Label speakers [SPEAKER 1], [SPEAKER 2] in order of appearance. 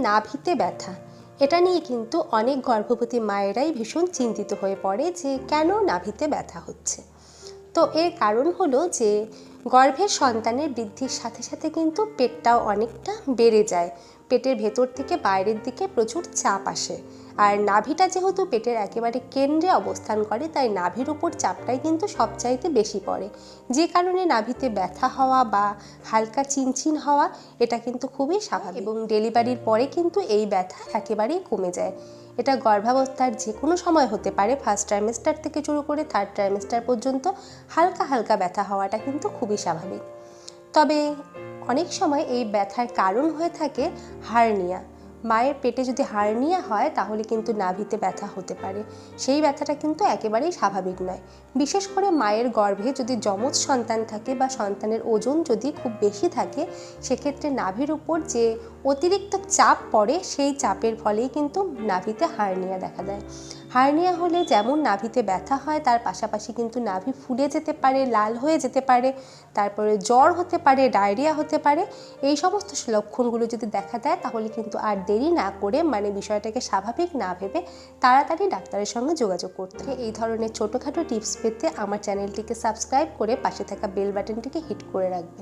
[SPEAKER 1] নাভিতে ব্যথা, এটা নিয়ে কিন্তু অনেক গর্ভবতী মায়েরাই ভীষণ চিন্তিত হয়ে পড়ে যে কেন নাভিতে ব্যথা হচ্ছে। তো এর কারণ হলো যে গর্ভের সন্তানের বৃদ্ধির সাথে সাথে কিন্তু পেটটাও অনেকটা বেড়ে যায়, পেটের ভেতর থেকে বাইরের দিকে প্রচুর চাপ আসে। আর নাভিটা যেহেতু পেটের একেবারে কেন্দ্রে অবস্থান করে, তাই নাভির উপর চাপটাই কিন্তু সবচাইতে বেশি পড়ে, যে কারণে নাভিতে ব্যথা হওয়া বা হালকা চিনচিন হওয়া এটা কিন্তু খুবই স্বাভাবিক। এবং ডেলিভারির পরে কিন্তু এই ব্যথা একেবারেই কমে যায়। এটা গর্ভাবস্থার যে কোনো সময় হতে পারে, ফার্স্ট ট্রাইমেস্টার থেকে শুরু করে থার্ড ট্রাইমেস্টার পর্যন্ত হালকা হালকা ব্যথা হওয়াটা কিন্তু খুবই স্বাভাবিক। তবে অনেক সময় এই ব্যথার কারণ হয়ে থাকে হার্নিয়া। মায়ের পেটে যদি হার্নিয়া হয় তাহলে কিন্তু নাভিতে ব্যথা হতে পারে। সেই ব্যথাটা কিন্তু একেবারেই স্বাভাবিক নয়। বিশেষ করে মায়ের গর্ভে যদি যমজ সন্তান থাকে বা সন্তানের ওজন যদি খুব বেশি থাকে, সেক্ষেত্রে নাভির উপর যে অতিরিক্ত চাপ পড়ে সেই চাপের ফলেই কিন্তু নাভিতে হার্নিয়া দেখা দেয়। হার্নিয়া হলে যেমন নাভিতে ব্যথা হয়, তার পাশাপাশি কিন্তু নাভি ফুলে যেতে পারে, লাল হয়ে যেতে পারে, তারপরে জ্বর হতে পারে, ডায়রিয়া হতে পারে। এই সমস্ত লক্ষণগুলো যদি দেখা দেয় তাহলে কিন্তু আর দেরি না করে, বিষয়টাকে স্বাভাবিক না ভেবে তাড়াতাড়ি ডাক্তারের সঙ্গে যোগাযোগ করতে হবে। এই ধরনের ছোটোখাটো টিপস পেতে আমার চ্যানেলটিকে সাবস্ক্রাইব করে পাশে থাকা বেল বাটনটিকে হিট করে রাখবে।